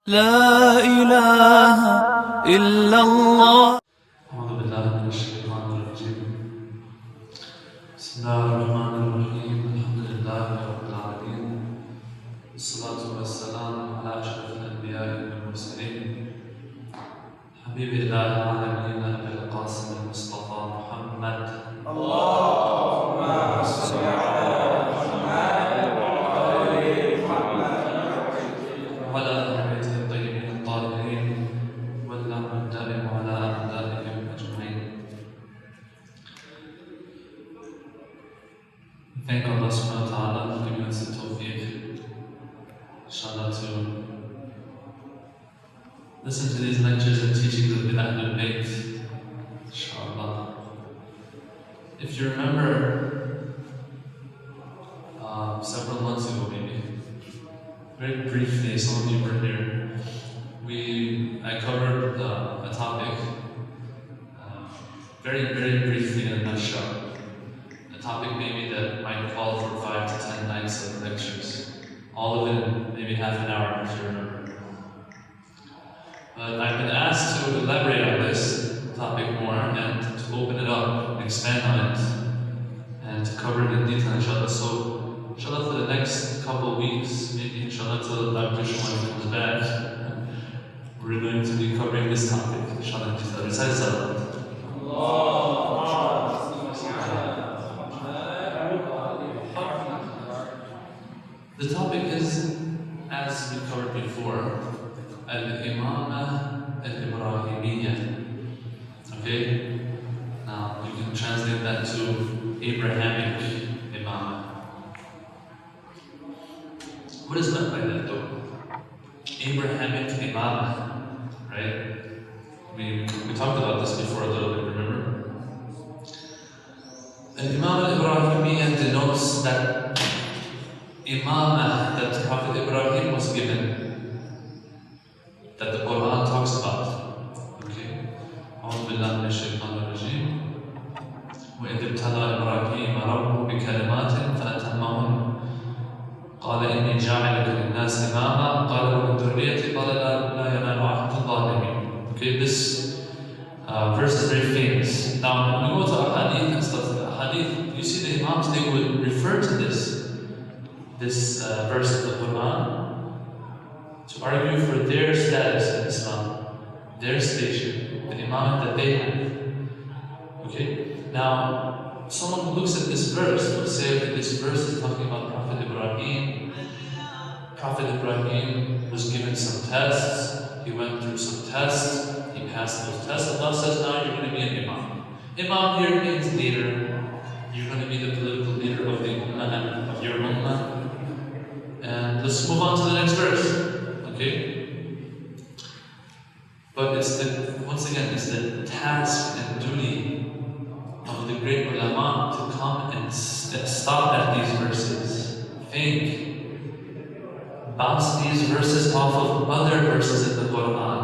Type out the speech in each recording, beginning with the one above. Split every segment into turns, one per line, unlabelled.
لا إله إلا الله.
أعوذ بالله من الشيطان الرجيم. بسم الله الرحمن الرحيم. الحمد لله رب العالمين، والصلاة والسلام على أشرف الأنبياء والمرسلين، حبيب الله العالمين أبي القاسم المصطفى محمد.
اللهم صل على محمد وعلى آل محمد
وعلى أهل بيته الطيبين الطاهرين واللعنة الدائم على أعدائهم أجمعين. Thank Allah subhanahu wa ta'ala for giving us the tawfiq, inshallah, to listen to these lectures and teachings of the Ahlul Bayt, inshallah. If you remember, several months ago maybe, very briefly, some of you were here, I covered a topic very, very briefly in a nutshell. A topic maybe that might call for 5 to 10 nights of lectures, all of it in maybe half an hour if you remember. But I've been asked to elaborate on this topic more and to open it up and expand on it and to cover it in detail, inshallah. So, inshallah, for the next couple of weeks, maybe inshallah till Dr. Shuman comes back, we're going to be covering this topic, inshallah. Recite salat. The topic is, as we covered before, Al-Imamah Al-Ibrahimiyya. Okay? Now, you can translate that to Abrahamic Imamah. What is meant by that though? Abrahamic Imamah, right? We talked about this before a little bit, remember? Al-Imamah Al-Ibrahimiyya denotes that Imamah that Prophet Ibrahim was given, that the Quran talks about. Okay? أعوذ بالله من الشيطان الرجيم. وإذ ابتلى إبراهيم ربه بكلمات فأتمهن قال إني جاعلك للناس إماما قال ومن ذريتي قال لا ينال عهد الظالمين. Okay, this verse is very famous. Now, when we go to Ahadith and stuff, Ahadith, you see the Imams, they would refer to this verse of the Quran to argue for their status in Islam, their station, the Imam that they have. Okay? Now, someone who looks at this verse will say, okay, this verse is talking about Prophet Ibrahim. Prophet Ibrahim was given some tests, he went through some tests, he passed those tests. Allah says, now you're going to be an Imam. Imam here means leader. You're going to be the political leader of the Ummah and of your Ummah. And let's move on to the next verse. Okay? But once again, it's the task and duty of the great ulama to come and stop at these verses. Think. Bounce these verses off of other verses in the Quran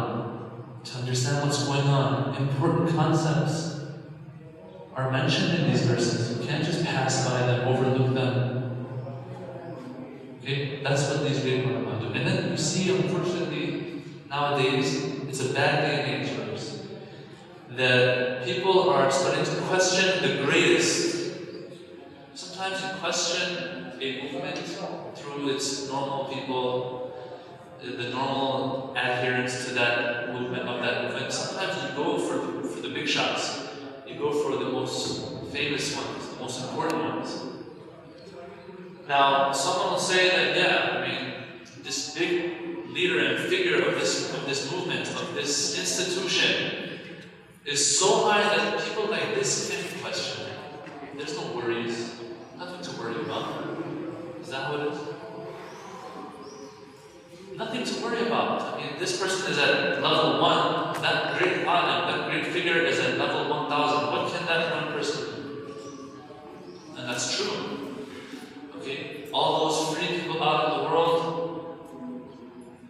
to understand what's going on. Important concepts are mentioned in these verses. You can't just pass by them, overlook them. Okay? That's what these great ulama do. And then you see, unfortunately, nowadays, it's a bad day and age for us, that people are starting to question the greatest. Sometimes you question a movement through its normal people, the normal adherence to that movement, of that movement. Sometimes you go for the big shots. You go for the most famous ones, the most important ones. Now, someone will say that, yeah, I mean, this big leader and figure of this movement, of this institution, is so high that people like this can't question it. There's no worries, nothing to worry about. Is that what it is? Nothing to worry about. I mean, this person is at level 1, that great alim, that great figure is at level 1,000. What can that one person do? And that's true. Okay? All those free people out in the world,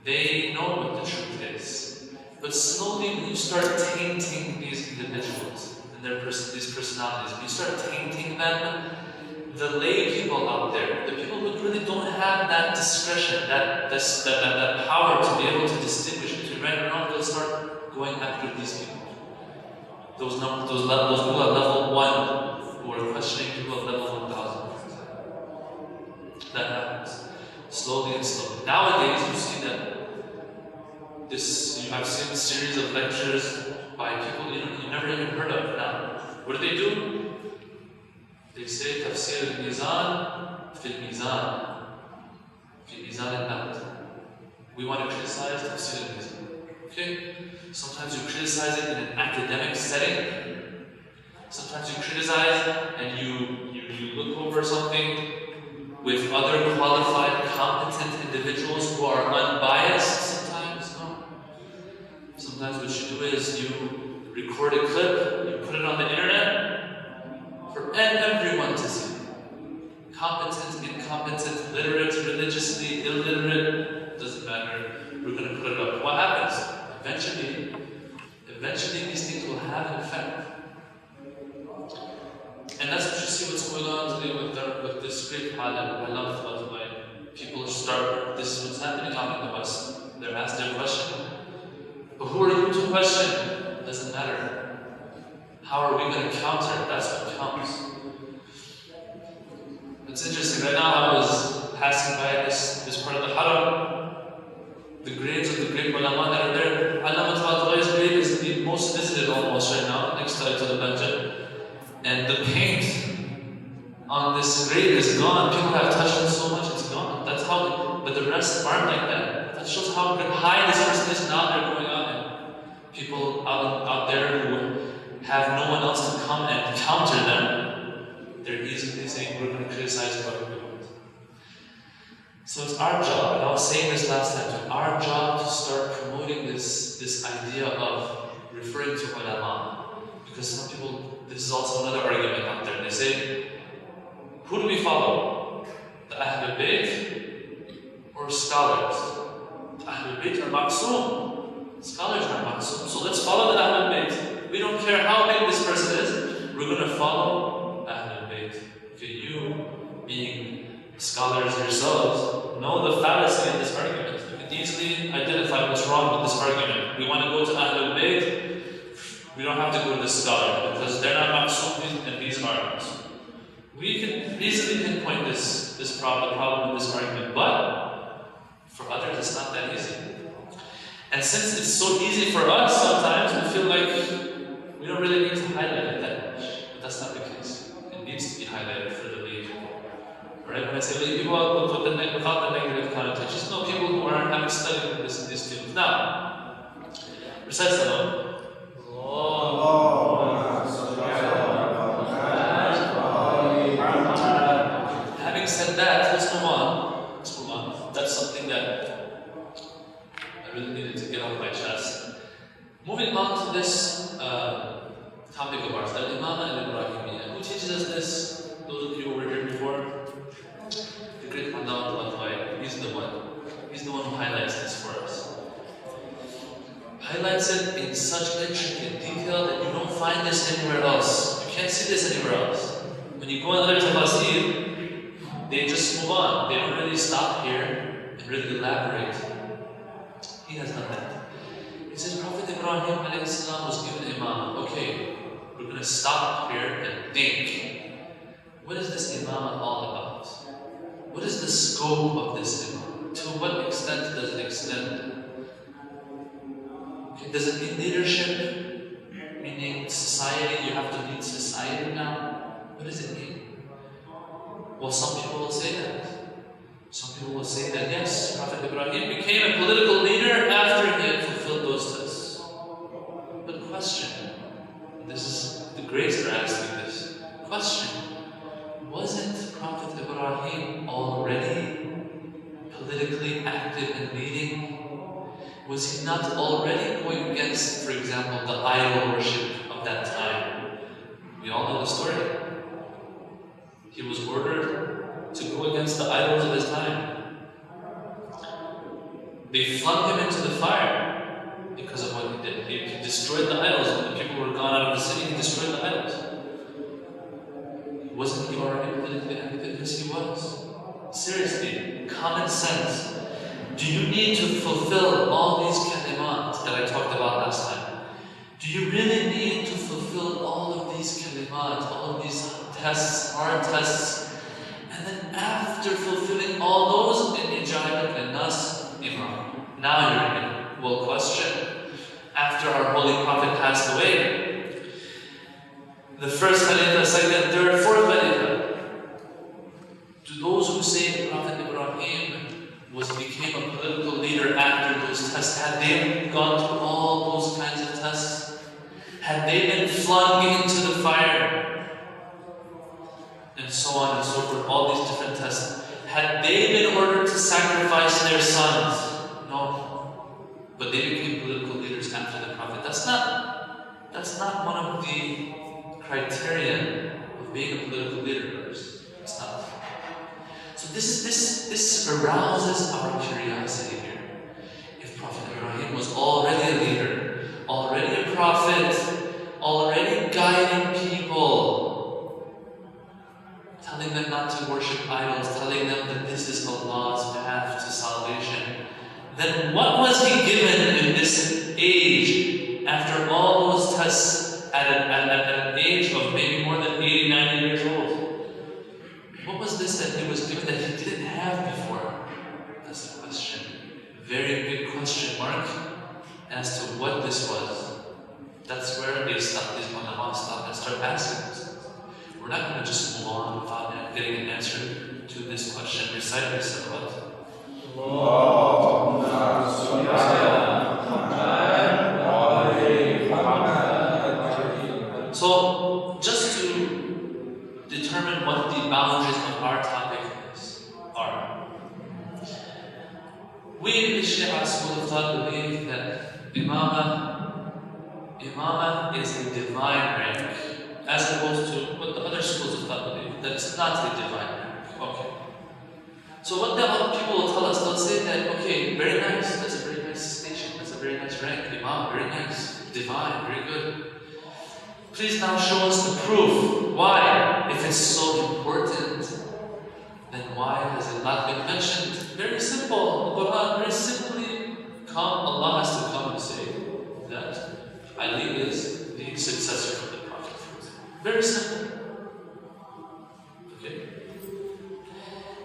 they know what the truth is. But slowly, when you start tainting these individuals and these personalities, when you start tainting them, the lay people out there, the people who really don't have that discretion, that power to be able to distinguish I've seen a series of lectures by people you never even heard of. Now, what do? They say tafsir al-mizan fil mizan al-naqd. We want to criticize tafsir al-mizan. Okay? Sometimes you criticize it in an academic setting. Sometimes you criticize and you look over something with other qualified, competent individuals who are unbiased. Sometimes, no. Sometimes what you do is you record a clip, you put it on the internet for everyone to see. Competent, incompetent, literate, religiously illiterate, doesn't matter. We're going to put it up. What happens? Eventually these things will have an effect. And that's what you see what's going on today with this great alim. I love, by the way. People start, this is what's happening out in the West. They're asked their question. But who are you to question? It doesn't matter. How are we going to counter? That's what counts. It's interesting. Right now I was passing by this part of the haram. The graves of the great ulama that are there. Allama Tabatabay's grave is the most visited almost right now, next to the Banjar. And the paint on this grave is gone. People have touched it so much, it's gone. That's how, but the rest aren't like that. That shows how high this person is. Now they're going out, and people out there who have no one else to come and counter them, they're easily saying, we're going to criticize whoever we want. So it's our job, and I was saying this last time, it's our job to start promoting this idea of referring to ulama. Because some people, this is also another argument out there. They say, who do we follow? The Ahlul Bayt or scholars? The Ahlul Bayt are ma'soom. Scholars are ma'soom. So let's follow the Ahlul Bayt. We don't care how big this person is. We're going to follow Ahlul Bayt. Okay, you being scholars yourselves know the fallacy in this argument. You can easily identify what's wrong with this argument. We want to go to Ahlul Bayt. We don't have to go to the scholar because they're not ma'soom and these are ma'soom. We can easily pinpoint the problem with this argument, but for others it's not that easy. And since it's so easy for us, sometimes we feel like we don't really need to highlight it that much. But that's not the case. It needs to be highlighted for the lay people. Right? When I say lay people, without the negative connotation, just know people who haven't studied these fields. Now, recite Salam. Having said that, let's move on. That's something that I really needed to get off my chest. Moving on to this topic of ours, Al-Imama al-Ibrahimiyya. Who teaches us this? Those of you who were here before, the great Allama al-Tayyib, he's the one who highlights this for us. Highlights it in such intricate detail that you don't find this anywhere else. You can't see this anywhere else. When you go on other tafsir, they just move on. They don't really stop here and really elaborate. He has done that. He says Prophet Ibrahim alayhi salam was given imam. Okay, we're going to stop here and think. What is this imam all about? What is the scope of this imam? To what extent does it extend? Does it mean leadership? Meaning society, you have to lead society now? What does it mean? Well, some people will say that. Some people will say that yes, Prophet Ibrahim became a political leader after he had fulfilled those tests. But question, this is the greats are asking this. Question, wasn't Prophet Ibrahim already politically active and leading? Was he not already going against, for example, the idol worship of that time? We all know the story. He was ordered to go against the idols of his time. They flung him into the fire because of what he did. He destroyed the idols. When the people were gone out of the city, he destroyed the idols. Wasn't he already politically active? Yes, he was. Seriously, common sense. Do you need to fulfill all these kalimat that I talked about last time? Do you really need to fulfill all of these kalimat, all of these tests, hard tests, and then after fulfilling all those, then you join up and nas imam. Now you're in. difficult question. After our Holy Prophet passed away, the first Khalifa, second, third, fourth Khalifa, to those who say Prophet Ibrahim became a political leader after those tests, had they gone through all those kinds of tests? Had they been flung into the fire? And so on and so forth, all these different tests. Had they been ordered to sacrifice their sons? No. But they became political leaders after the Prophet. That's not one of the criteria of being a political leader, brothers. It's not. So this arouses our curiosity here. If Prophet Ibrahim was already a leader, already a prophet, already guiding people, telling them not to worship idols, telling them that this is Allah's path to salvation, then what was he given in this age after all those tests at an age of maybe more than 80, 90 years old? What was this that he was given that he didn't have before? That's the question. Very big question mark as to what this was. That's where these ulama stop and start asking themselves. We're not going to just move on without getting an answer to this question. Recite this salawat. So, just to determine what the boundaries of our topic are. We in the Shia school of thought believe that Imamah is a divine rank, as opposed to what the other schools of thought believe, that it's not a divine rank. Okay. So what the other people will tell us, they'll say that, okay, very nice, that's a very nice station, that's a very nice rank, Imam, very nice, divine, very good. Please now show us the proof. Why? If it's so important, then why has it not been mentioned? Very simple. The Quran very simply Allah has to come and say that Ali is the successor of the Prophet. Very simple. Okay?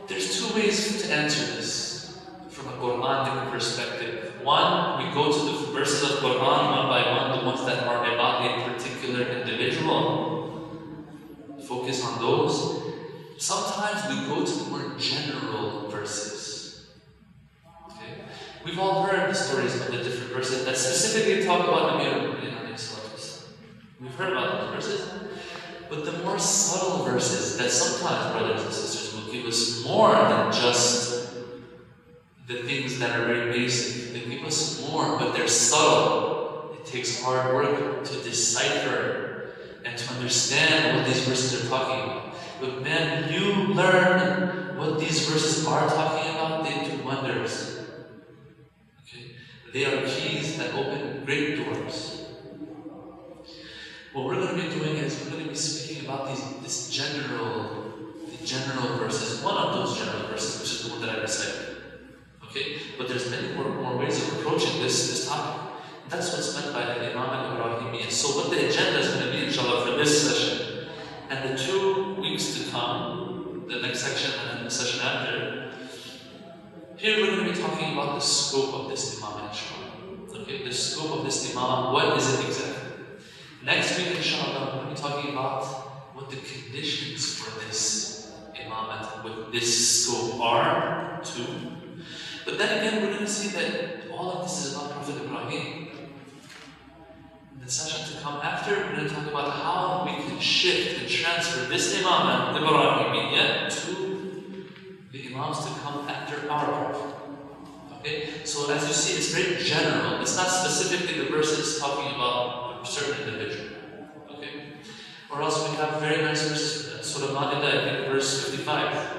There's two ways to answer this from a Quranic perspective. One, we go to the verses of Quran one by one, the ones that are about a particular individual. Focus on those. Sometimes we go to the more general verses. Okay? We've all heard the stories of the different verses that specifically talk about Nabi al-Mu'minin. We've heard about those verses. But the more subtle verses that sometimes brothers and sisters will give us more than just the things that are very basic. They give us more, but they're subtle. It takes hard work to decipher and to understand what these verses are talking about. But man, you learn what these verses are talking about, they do wonders. Okay? They are keys that open great doors. What we're going to be doing is we're going to be speaking about the general verses. One of those general verses, which is the one that I recited. Okay? But there's many more ways of approaching this topic. That's what's meant by the Imam al-Ibrahimiyya. So what the agenda is going to be, inshallah, for this session, and the 2 weeks to come, the next section and the session after, here we're going to be talking about the scope of this Imam, inshallah. Okay? The scope of this Imam, what is it exactly? Next week, inshallah, we're going to be talking about what the conditions for this imamate with this scope are, too. But then again, we're going to see that all of this is about Prophet Ibrahim. In the session to come after, we're going to talk about how we can shift and transfer this imamate, Ibrahimiyya, to the imams to come after our Prophet. Okay? So as you see, it's very general. It's not specifically the verses talking about certain individual. Okay? Or else we have very nice verses for that. Surah Ma'idah, I think verse 55.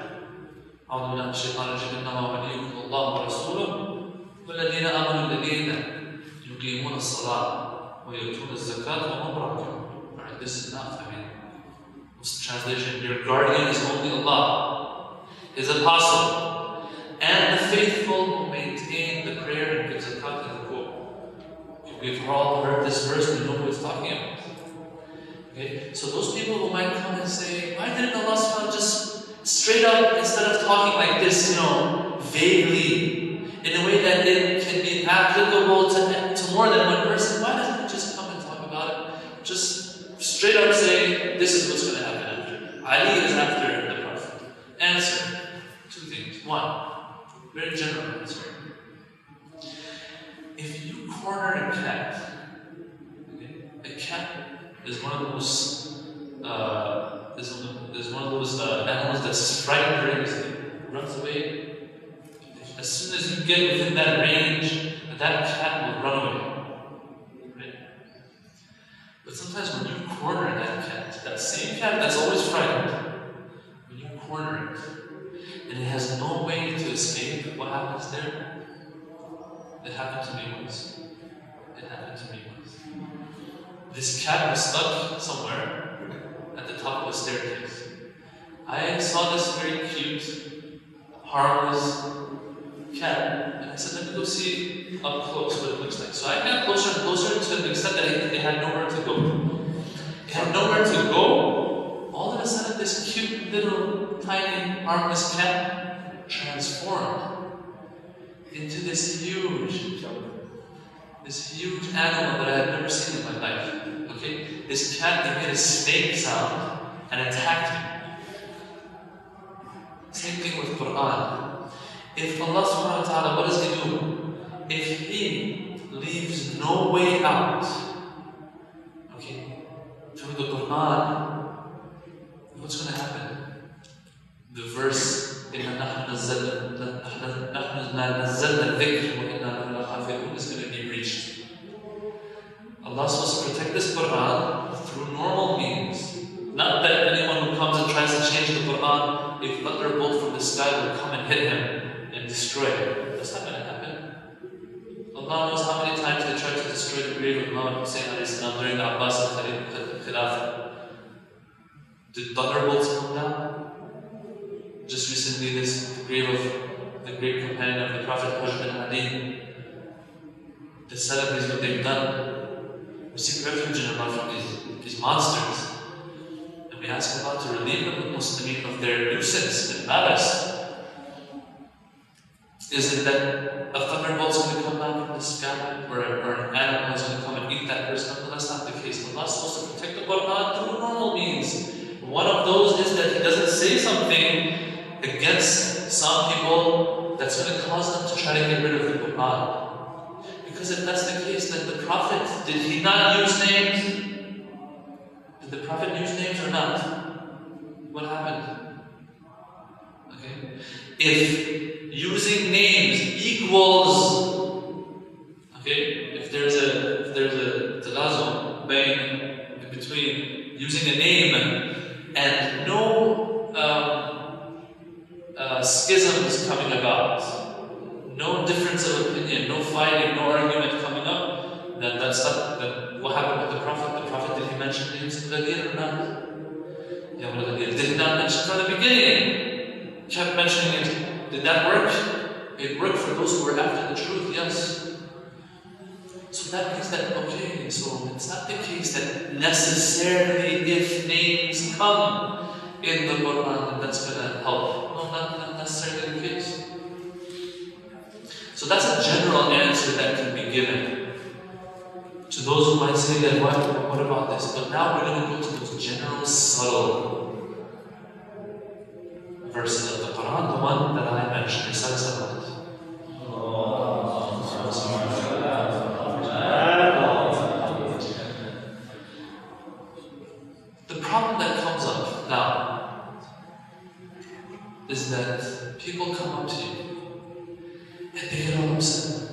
أعوذ بالله من الشيطان الرجيم إنما وليكم الله ورسوله والذين آمنوا الذين يقيمون الصلاة ويؤتون الزكاة وهم راكعون. Alright, this is enough. I mean, what's the translation? Your guardian is only Allah, His apostle, and the faithful who maintain the prayer and give zakat and the poor. We've all heard this verse, we know what it's talking about. Okay? So those people who might come and say, why didn't Allah SWT just straight up, instead of talking like this, vaguely, in a way that it can be applicable to if you corner a cat, okay, a cat is one of those animals that's frightened very easily, runs away. As soon as you get within that range, that cat will run away. Right? But sometimes when you corner that cat, that same cat that's always frightened, when you corner it, and it has no way to escape, what happens there? It happened to me once. This cat was stuck somewhere at the top of a staircase. I saw this very cute, harmless cat, and I said, let me go see up close what it looks like. So I got closer and closer to the extent that it had nowhere to go. It had nowhere to go. All of a sudden, this cute little tiny harmless cat transformed into this huge animal that I had never seen in my life. Okay? This cat, it made a snake sound and attacked me. Same thing with Quran. If Allah subhanahu wa ta'ala, what does He do? If He leaves no way out, okay, through the Quran, what's going to happen? The verse, إِنَّا نَحْنُ نَزَّلْنَا الذِّكْرَ وَإِنَّا لَهُ لَحَافِظُونَ is going to be reached. Allah is supposed to protect this Quran through normal means. Not that anyone who comes and tries to change the Quran, a thunderbolt from the sky will come and hit him and destroy it. That's not going to happen. Allah knows how many times they tried to destroy the grave of Imam Hussein during the Abbasid Khilafah. Did thunderbolts come down? Just recently, the grave of the great companion of the Prophet, Hujjat Ali. The Salafis, what they've done. We seek refuge in Allah from these monsters. And we ask Allah to relieve the Muslimin of their nuisance and malice. Is it that a thunderbolt is going to come down from the sky, or an animal is going to come and eat that person? No, that's not the case. Allah is supposed to protect the Quran through normal means. One of those is that He doesn't say something against some people that's going to cause them to try to get rid of the Quran. Because if that's the case, then the Prophet, did he not use names? Did the Prophet use names or not? What happened? Okay. If using names equals, okay, if there's a talazum between using a name and no schisms coming about, no difference of opinion, no fighting, no argument coming up, then that's not. Then what happened with the Prophet? The Prophet, did he mention names in Ghadir or not? Did he not mention from the beginning? He kept mentioning it. Did that work? It worked for those who were after the truth, yes. So that means that, okay, so it's not the case that necessarily if names come in the Quran, then that's going to help. No, not necessarily the case. So that's a general answer that can be given to those who might say that, what about this? But now we're going to go to those general, subtle verses of the Quran, the one that I mentioned, recite Salawat. The problem that comes up now is that people come up to you and they get all upset.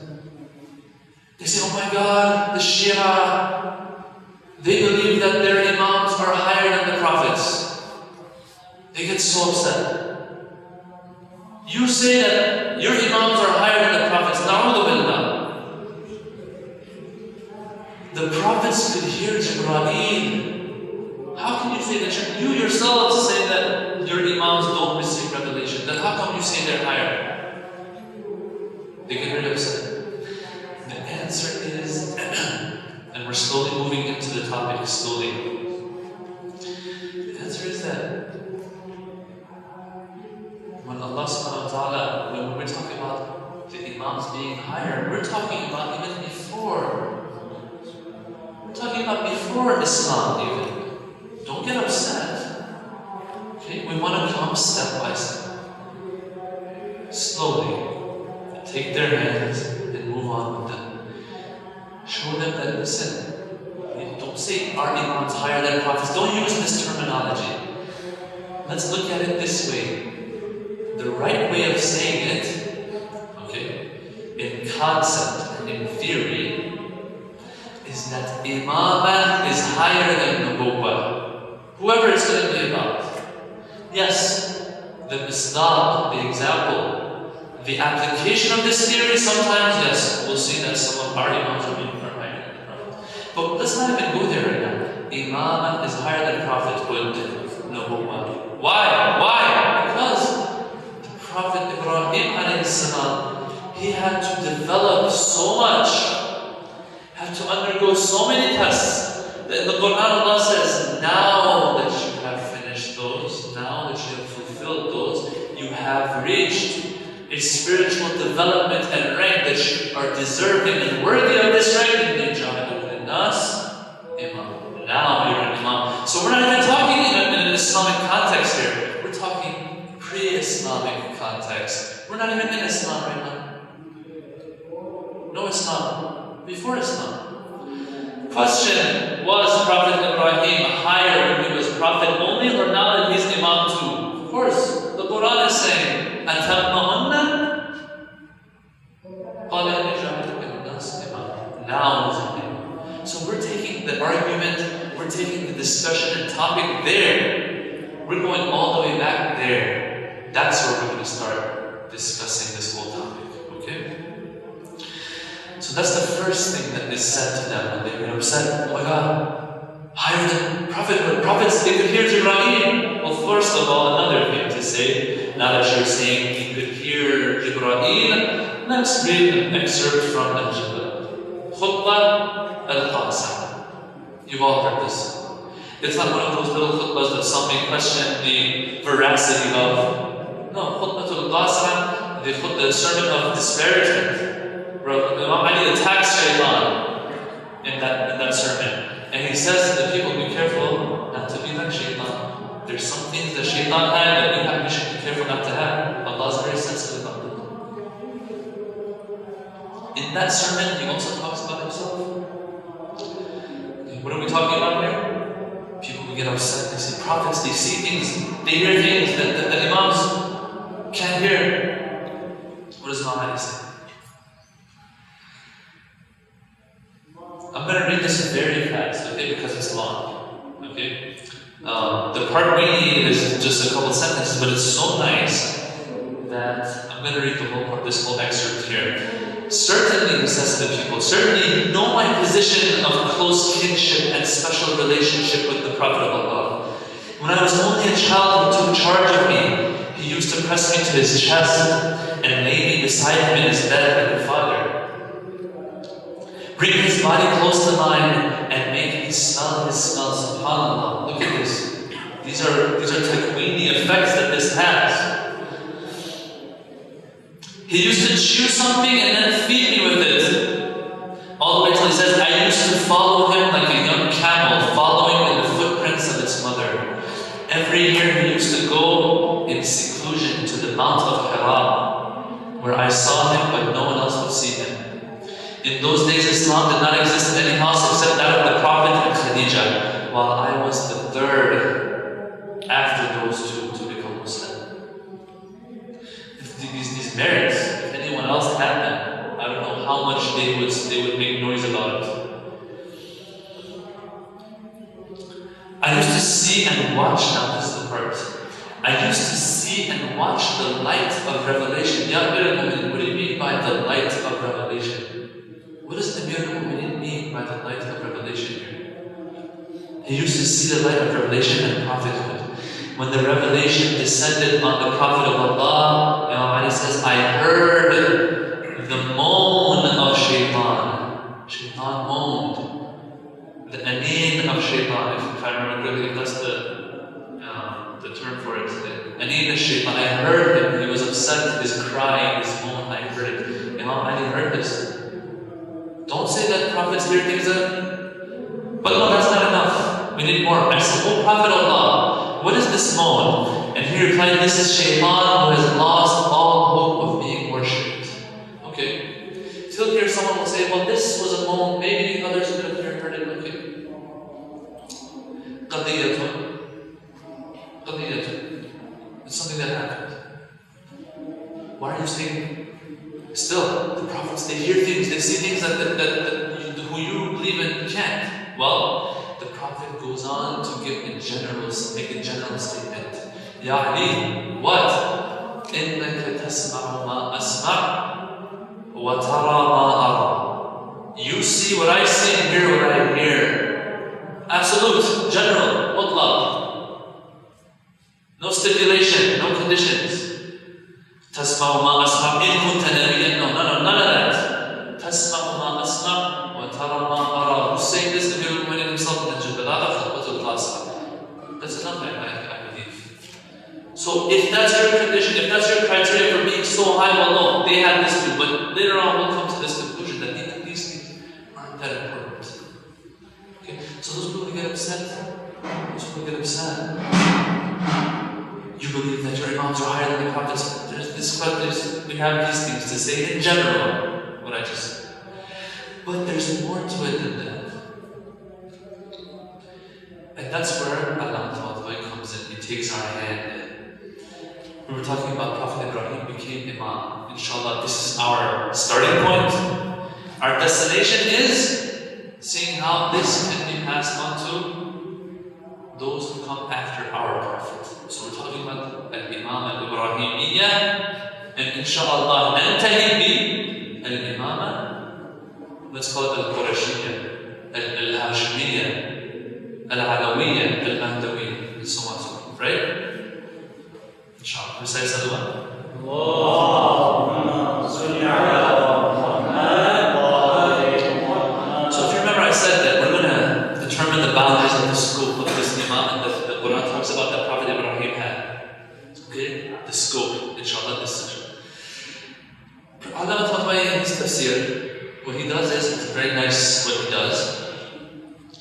They say, oh my God, the Shia, they believe that their imams are higher than the prophets. They get so upset. You say that your imams are higher than the prophets. Na'udhu billah. The prophets could hear Jibreel. How can you say that? You yourselves say that your imams don't receive revelation. Then how come you say they're higher? They get very upset. The answer is, and we're slowly moving into the topic slowly. The answer is that when Allah subhanahu wa ta'ala, when we're talking about the imams being higher, we're talking about even before. We're talking about before Islam even. Don't get upset. Okay? We want to come step by step. Slowly. Take their hands and move on with them. show them that, listen, don't say our Imam's higher than prophets. Don't use this terminology. Let's look at it this way. The right way of saying it, okay, in concept and in theory, is that Imamah is higher than Nubuwwah. Whoever it's going to be about. Yes, the misdaq, the example, the application of this theory, sometimes, yes, we'll see that some of our Imams are higher than the Prophet. But let's not even go there right now. Imamah is higher than Prophethood, Nubuwwah. Why? Because the Prophet Ibrahim alayhi salam, he had to develop so much, had to undergo so many tests, that in the Quran Allah says, now that you have finished those, now that you have fulfilled those, you have reached a spiritual development and rank that you are deserving and worthy of this rank. Now you're an Imam. So we're not even talking in an Islamic context here. We're talking pre-Islamic context. We're not even in Islam right now. No Islam. Before Islam. Question, was Prophet Ibrahim higher when he was Prophet only, or now that he's Imam too? Of course. The Quran is saying, now he's an Imam. So we're taking the argument, we're taking the discussion and topic there. We're going all the way back there. That's where we're going to start discussing this whole topic. Okay? So that's the first thing that is said to them when they get upset. Oh my God, higher than prophethood. Prophets, they could hear Jibreel. Well, first of all, another thing to say, now that you're saying he could hear Jibreel, let's read an excerpt from Khutbah al-Qasam. You've all heard this. It's not one of those little khutbahs that some may question the veracity of. No, Khutbah al-Qasam, the sermon of disparagement. Imam Ali attacks Shaitan in that sermon. And he says to the people, be careful not to be like Shaitan. There's some things that Shaitan had that we should be careful not to have. Allah is very sensitive about them. In that sermon, he also talks about himself. What are we talking about here? People who get upset, they see prophets, they see things, they hear things that Imams can't hear. What does Imam Ali say? I'm going to read this very fast, okay, because it's long, okay? The part we need is just a couple sentences, but it's so nice that I'm going to read the whole part, this whole excerpt here. Certainly, he says to the people, certainly know my position of close kinship and special relationship with the Prophet of Allah. When I was only a child who took charge of me, he used to press me to his chest and lay me beside him in his bed like a father. Bring his body close to mine and make me smell his smell. SubhanAllah. Look at this. These are takweeni effects that this has. He used to chew something and then feed me with it. All the way till he says, I used to follow him like a young camel, following in the footprints of its mother. Every year he used to go in seclusion to the Mount of Hira, where I saw him but no one else would see him. In those days, Islam did not exist in any house except that of the Prophet and Khadija, while I was the third after those two to become Muslim. These merits, if anyone else had them, I don't know how much they would make noise about it. I used to see and watch, now this is the part. I used to see and watch the light of revelation. Ya Amir al-Mu'minin, what do you mean by the light of revelation? What does Amir al-Mu'minin mean by the light of revelation here? He used to see the light of revelation and prophethood. When the revelation descended on the Prophet of Allah, Imam Ali says, I heard the moan of Shaitan. Shaitan moaned. The aneen of Shaitan, if I remember correctly, that's the term for it. The aneen of Shaitan. I heard him. He was upset. His cry, his moan, I heard it. Imam Ali heard this. Don't say that prophets hear things but no, that's not enough. We need more. I said, oh Prophet Allah, what is this moan? And he replied, this is Shaitan who has lost all hope of being worshipped. Okay. Till here someone will say, well, this was a moment, maybe others could have heard it, okay. قضية. It's something that happened. Why are you saying? Still, the prophets, they hear things, they see things that who you believe in can't. Well, the prophet goes on to make a general statement. Ya Ali, what? إِنَّكَ تَسْمَعُ مَا أَسْمَعُ وَتَرَى مَا أَرَى. You see what I see and hear what I hear. Absolute, general, mutlaq. No stipulation, no conditions. تسمع ما أسمع إن كنت نبيا. No, none of that. تسمع ما أسمع وترى ما أرى. Who's saying this? The people who himself in the That's enough, I believe. So if that's your condition, if that's your criteria for being so high, well, no, they have this too. But later on, we'll come to this conclusion that these things aren't that important. Okay? So those people get upset. You believe that your imams are higher than the prophets. We have these things to say in general, what I just said. But there's more to it than that. And that's where Allah comes in. He takes our hand. We were talking about Prophet Ibrahim became Imam. Inshallah, this is our starting point. Our destination is seeing how this can be passed on to those who come after our Prophet. So we're talking about Al-Imam Al-Ibrahimiyya, and inshallah nantahi bi Al-Imama, let's call it Al-Qurashiyya, Al-Hashimiyya, Al-Alawiyya, Al-Mahdawiyya, and so on and so forth, right? Inshallah. Recite Salawat. Allahumma salli ala Muhammad. So if you remember, I said that we're going to determine the boundaries of the scope of this Imam, and the Quran talks about that Prophet Ibrahim had. Okay? The scope, inshallah, this session. Allah in his tafsir, what he does is, it's very nice what he does.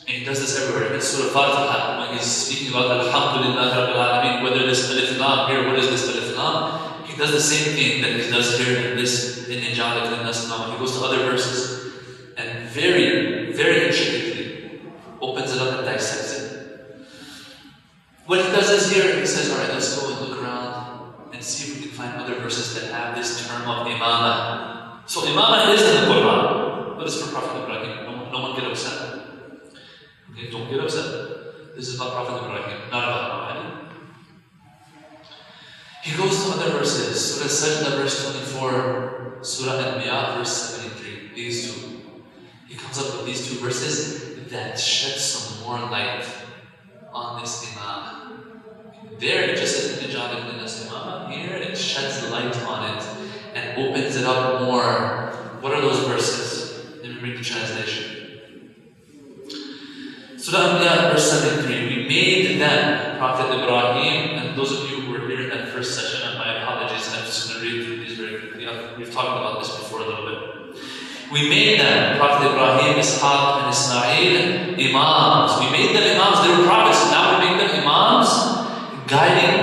And he does this everywhere. In Surah Fatiha, when he's speaking about Alhamdulillah Rabbil Alameen, whether this Alif Lam here, what is this Alif Lam? He does the same thing that he does here in this, in Ijalik and Nasnam. He goes to other verses and very, very intricately opens it up and dissects it. What he does is here, he says, alright, let's go and look around and see if we can find other verses that have this term of Imamah. So Imamah is in the Quran, but it's for Prophet Ibrahim. No one get upset. Okay, don't get upset. This is about Prophet Ibrahim, not about Muhammad. He goes to other verses. Surah Sajda, verse 24. Surah Anbiya, verse 73. These two. He comes up with these two verses that shed some more light on this Imam. There it just says Nijad ibn Nas Imam. Here it sheds light on it and opens it up more. What are those verses? Let me read the translation. Surah Anbiya, verse 73. We made them, Prophet Ibrahim, and those of you who were here in that first session, and my apologies, I'm just going to read through these very quickly. We've talked about this before a little bit. We made them, Prophet Ibrahim, Ishaq, and Ismail, Imams. We made them Imams, they were prophets. Now we make them Imams, guiding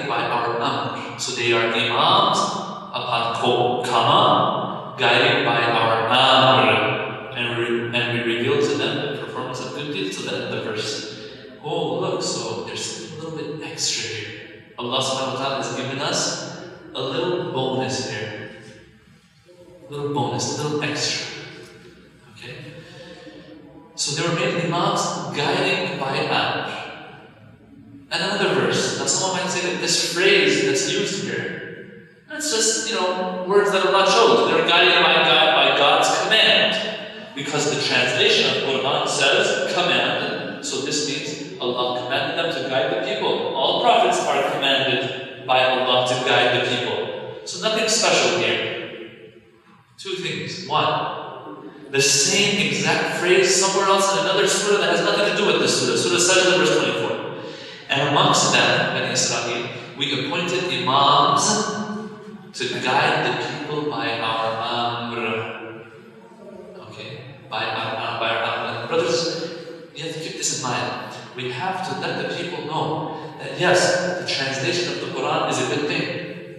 by our Amr. So they are Imams upon Kama, guiding by our Amr. And we reveal to them the performance of good deeds. So then the verse, oh look, so there's a little bit extra here. Allah subhanahu wa ta'ala has given us a little bonus here. A little bonus, a little extra. Okay? So they were made Imams guiding by Amr. Another verse. Now someone might say that this phrase that's used here, that's just, words that Allah chose. They're guided by God's command. Because the translation of Quran says command. So this means Allah commanded them to guide the people. All prophets are commanded by Allah to guide the people. So nothing special here. Two things. One, the same exact phrase somewhere else in another surah that has nothing to do with this surah. Surah Sajda, verse 24. And amongst them, Bani Israel, we appointed Imams to guide the people by our Amr. By our brothers, you have to keep this in mind. We have to let the people know that yes, the translation of the Quran is a good thing.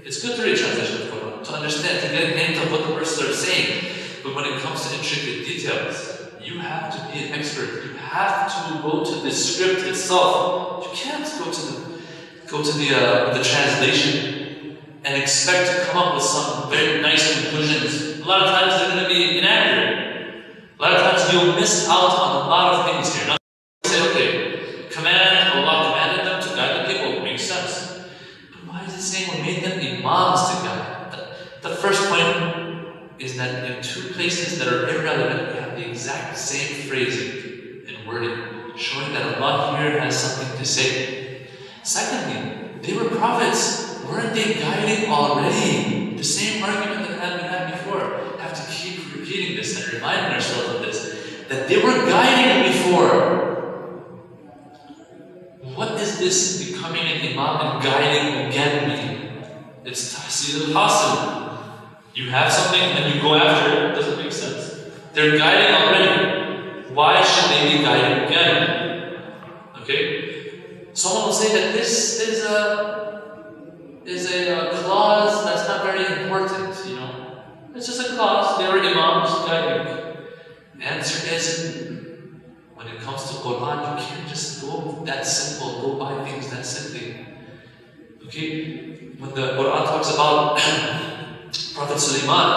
It's good to read translation of the Quran, to understand, to get a hint of what the verses are saying. But when it comes to intricate details, you have to be an expert. You have to go to the script itself. You can't go to the translation and expect to come up with some very nice conclusions. A lot of times they're going to be inaccurate. A lot of times you'll miss out on a lot of things here. Now, say, okay, Allah commanded them to guide the people. Makes sense. But why is it saying we made them imams to guide? The first point is that in two places that are irrelevant, we have the exact same phrasing and wording, showing that Allah here has something to say. Secondly, they were prophets. Weren't they guiding already? The same argument that we had before. We have to keep repeating this and reminding ourselves of this, that they were guiding before. What is this becoming an imam and guiding again mean? It's tahsil al-hasil. You have something and you go after it. It doesn't make sense. They're guiding already. Why should they be guiding again? Okay? Someone will say that this is a clause that's not very important, you know. It's just a clause. They were imams guiding. The answer is, when it comes to Quran, you can't just go that simple, go by things that simply. Okay? When the Quran talks about Prophet Sulaiman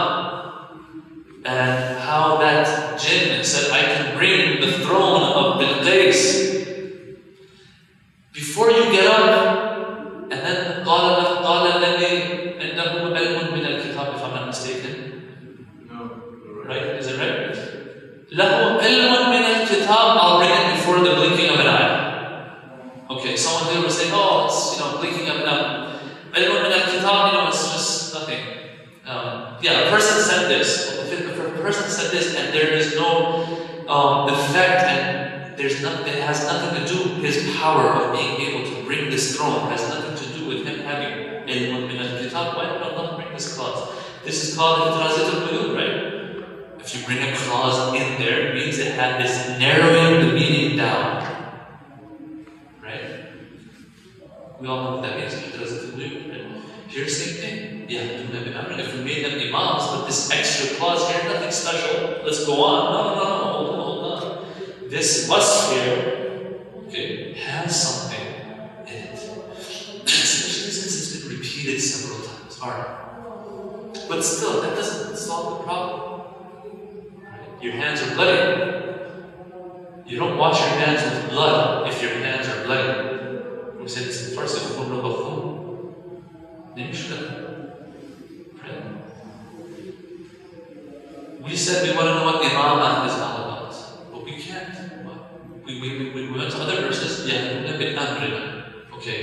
and how that jinn said, I can bring the throne of Bilqis. Before you get up, and then قال الذي عنده علم من الكتاب, if I'm not mistaken.
No.
Right? Is it right? له علم من الكتاب, I'll bring it before the blinking of an eye. Okay, someone will say, oh, it's blinking of an eye. علم من الكتاب, it's just nothing. A person said this. If a person said this and there is no effect and it has nothing to do, his power of being able to bring this throne has nothing to do with him having ilmun min al-kitab. Why did Allah bring this clause? This is called itrazat al-qulub, right? If you bring a clause in there, it means it is narrowing the meaning down. Right? We all know what that means. Itrazat al-qulub, right? Here's the same thing. If we made them imams, but this extra clause here, nothing special. Let's go on. No, hold on. This was here, okay, has something in it. Especially since it's been repeated several times. Alright. But still, that doesn't solve the problem. Right? Your hands are bloody. You don't wash your hands with blood if your hands are bloody. We said this in Farsi, then you should have. Right? We said we want to know what imamah is all about, but we can't. We went to other verses. Okay,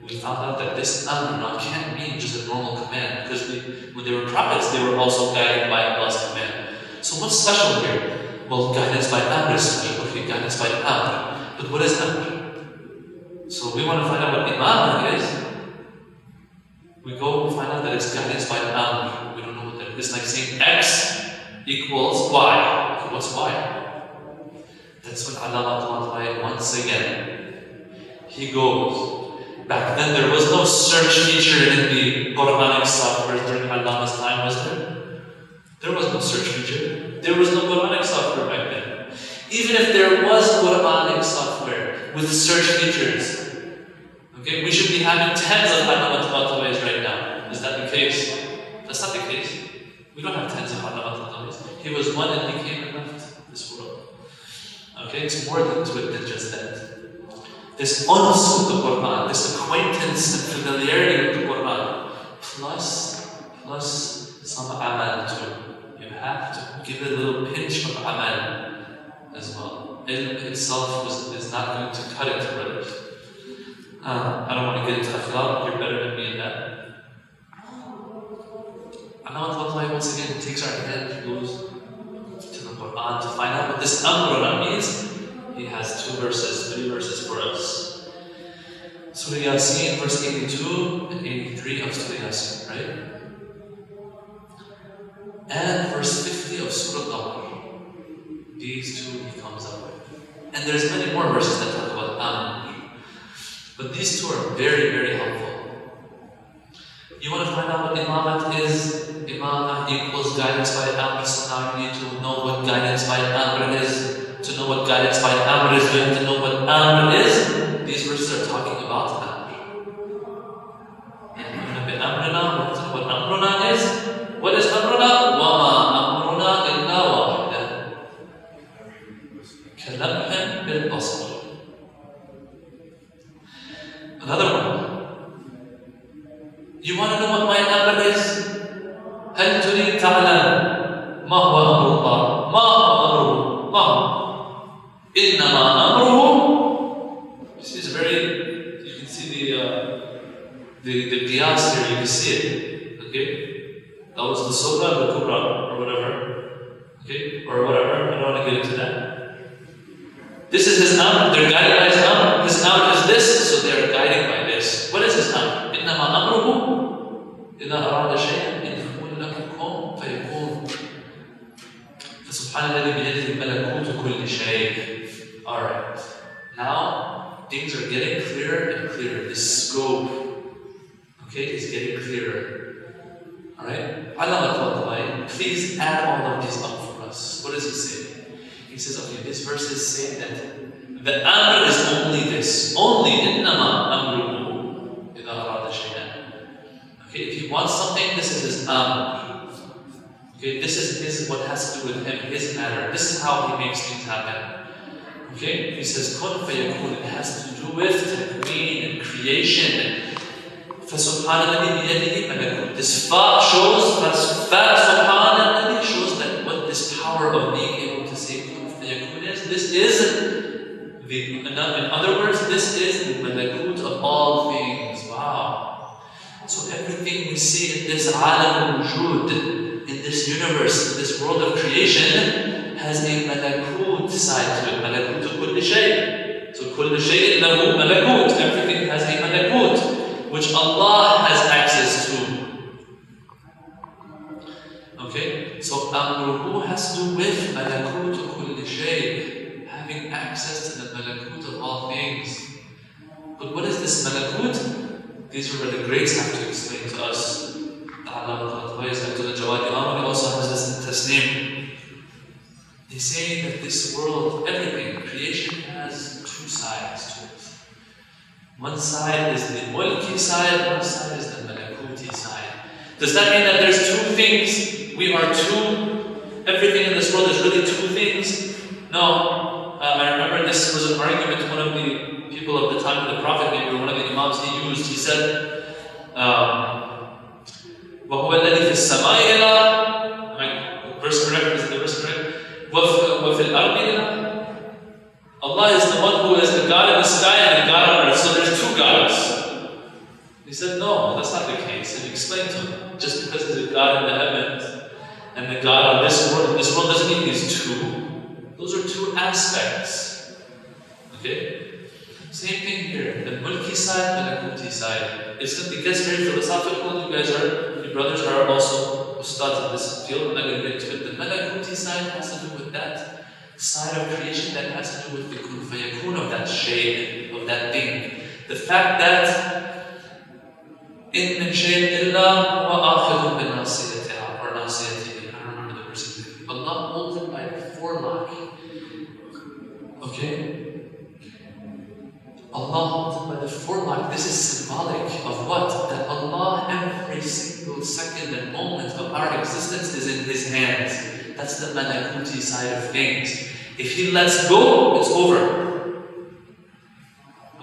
we found out that this amr can't mean just a normal command, because when they were prophets, they were also guided by Allah's command. So what's special here? Well, guidance by amr is special. Okay, guidance by amr. But what is amr? So we want to find out what imamah is. We go and find out that it's guidance by amr. We don't know what that is. It's like saying X equals Y. Okay, what's Y? That's when Allah once again, He goes. Back then there was no search feature in the Quranic software during Allah's time, was there? There was no search feature. There was no Quranic software back then. Even if there was Quranic software with search features, okay, we should be having tens of Hanamat right now. Is that the case? That's not the case. We don't have tens of Hanamat. He was one and He came and left this world. Okay, it's more to it than just that. This uns with the Quran, this acquaintance and familiarity with the Quran, plus some amal too. You have to give it a little pinch of amal as well. Ilm itself is not going to cut it, brothers. I don't want to get into akhlaq, you're better than me in that. Allah once again takes our hand, goes to the Quran to find out what this amr means. He has 3 verses for us. Surah Yasin, verse 82 and 83 of Surah Yasin, right? And verse 50 of Surah Al-Qamar. These 2 he comes up with. And there's many more verses that talk about amr. But these 2 are very, very helpful. You want to find out what imamat is? amr, so now you need to know what guidance by amr is. To know what guidance by amr is, you have to know what amr is. These verses are talking about amr. What amruna is? What is amruna? وَمَا أَمْرُنَا إِلَّا وَاحِدًا كَلَمْحٍ بِالْبَصَرِ. Another one. You want to know what my amr is? هل تريد تعلم ما هو أمر الله؟ ما هو أمره؟ ما هو؟ إنما أمره. This is very. You can see the qiyas here. You can see it. Okay, that was the Sobra, the Kubra, or whatever. Okay, or whatever. I don't want to get into that. This is his amr. They're guided by his amr. His amr is this, so they are guided by this. What is his amr? إنما أمره إذا أراد شيئا أن يقول له كن فيكون. فسبحان الذي بيده ملكوت كل شيء. Alright, now things are getting clearer and clearer. The scope, okay, is getting clearer. Alright, please add all of these up for us. What does he say? He says, okay, this verse is saying that the amr is only this. Only إِنَّمَا أَمْرُهُ إِذَا أَرَادَ شَيْئًا. Okay, if he wants something, this is his amr. Okay, this is what has to do with him, his matter. This is how he makes things happen. Okay, he says, kun fayakun, it has to do with takween and creation. فَسُبْحَانَ الَّذِي بِيَدِهِ مَلَكُوتُ. This fa shows, subhana alladhi shows that what this power of being able to say kun fayakun is. This is in other words, this is the malakut of all things. Wow. So everything we see in this alam al-wujud, in this universe, in this world of creation, has a malakut side to it. Malakut kulli shay. So kulli shay lahu malakut. Everything has a malakut, which Allah has access to. Okay? So amruhu has to do with malakut kulli shay, having access to the malakut of all things. But what is this malakut? These are where the greats have to explain to us. Abdul Jawad Imam also has this in Tasneem. They say that this world, everything, creation has two sides to it. One side is the mulki side, one side is the malakuti side. Does that mean that there's two things? We are two, everything in this world is really two things? No. I remember this was an argument one of the people of the time of the Prophet, maybe one of the Imams he used. He said, وَهُوَ الَّذِي فِي السَّمَاءِ إِلَىٰ, verse correct, is the verse correct? وَفِي الْأَرْضِ إِلَىٰ. Allah is the one who is the God in the sky and the God on earth. So there's two gods. He said, no, that's not the case. And he explained to him, just because there's a God in the heavens and the God on this world doesn't mean these two. Those are two aspects. Okay? Same thing here. The mulki side and the malakuti side. It gets very philosophical. You brothers are also ustads in this field. I'm not going to get into it. The malakuti side has to do with that side of creation that has to do with the kun fayakun of that shay, of that thing. The fact that in min shay illa wa akhidun bin nasiyatiha or nasiyatihi. I don't remember the verse. Allah holds it by the forelock. Okay? Allah holds it by the forelock. This is symbolic of what? That Allah, every single second and moment of our existence is in His hands. That's the malakuti side of things. If He lets go, it's over.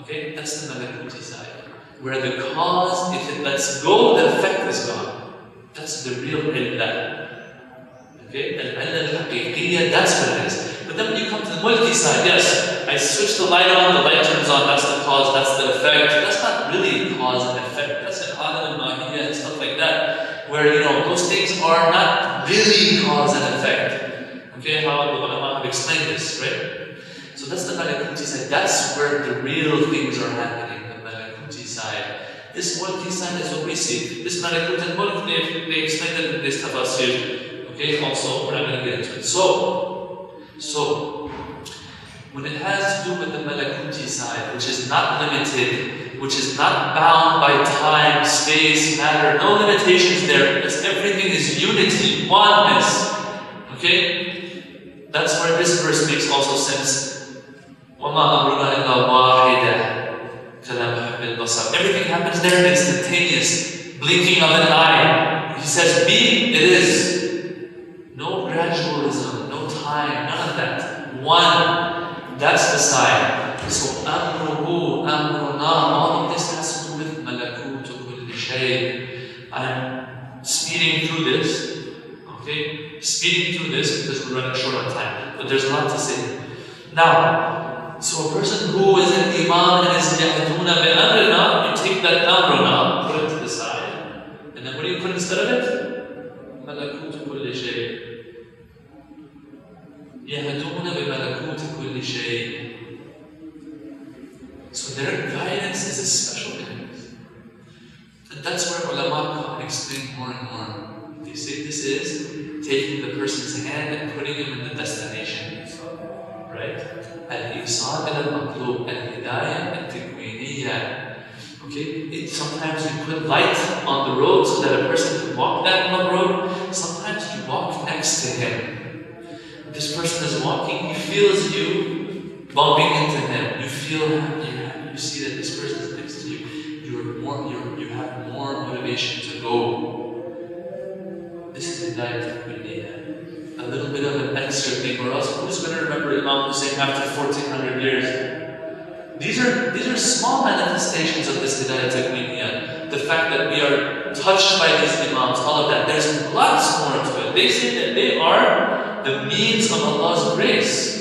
Okay? That's the malakuti side. Where the cause, if it lets go, the effect is gone. That's the real illah. Okay? Al-illah al-haqiqiyya, that's what it is. But then when you come to the mulki side, yes, I switch the light on, the light turns on, that's the cause, that's the effect. That's not really cause and effect. That's an alam al-mahiyya and stuff like that. Where, those things are not really cause and effect. Okay, how the ulama have explained this, right? So that's the malakuti side. That's where the real things are happening, the malakuti side. This mulki side is what we see. This malakut and mulk, they explained it in this tafasir. Okay, also, we're not going to get into it. So, when it has to do with the malakuti side, which is not limited, which is not bound by time, space, matter, no limitations there, because everything is unity, oneness. That's where this verse makes also sense. وَمَا أَمْرُنَا إِلَّا وَاحِدًا كَلَمْحِ الْبَصَرِ. Everything happens there in instantaneous blinking of an eye. He says, be, it is. No gradualism, no time, none of that. One, that's the sign. So, أَمْرُهُ أَمْرُنَا, all of this has to do with مَلَكُوتُ كُلِّ شَيْءٍ. I'm speeding through this. Okay, speeding through this because we're running short on time. But there's a lot to say. Now, so a person who is an imam and is yahduna bi'amrina, you take that amruna, put it to the side, and then what do you put instead of it? Malakutu kulli shay. Yahduna bi malakutu kulli shay. So their guidance is a special guidance. And that's where ulama come and explain more and more. They say this is taking the person's hand and putting him in the destination. Right? Al-Ihsan al-Matlub, al-Hidayah al-Tikwiniyah. Okay? Sometimes you put light on the road so that a person can walk that road. Sometimes you walk next to him. This person is walking, he feels you bumping into him. You feel happy. You see that this person is next to you. You have more motivation to go. This is Hidayah al-Tikwiniyah. A little bit of an extra thing, or else who's going to remember Imam Hussein after 1400 years? These are small manifestations of this Hidayah al-Tikwiniyah. The fact that we are touched by these Imams, all of that. There's lots more to it. They say that they are the means of Allah's grace.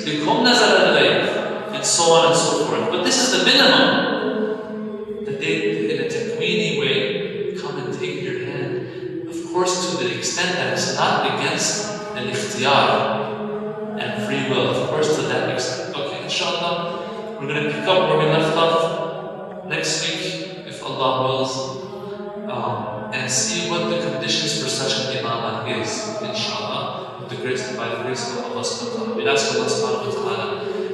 And so on and so forth. But this is the minimum. That they, in a Tikwini way, come and take your hand. Of course, to the extent that it's not against al-ikhtiyar and free will, of course, to that extent. Okay, inshallah, we're going to pick up where we left off next week, if Allah wills, and see what the conditions for such an imamah is, inshallah, by the grace of Allah subhanahu wa ta'ala. We ask Allah subhanahu wa ta'ala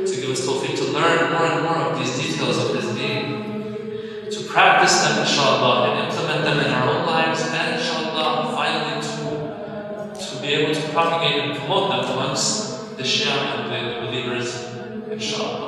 to give us tawfiq to learn more and more of these details of His deen, to practice them, inshallah, and implement them in our own lives, and inshallah, finally to be able to propagate and promote them amongst the Shia and the believers, inshallah.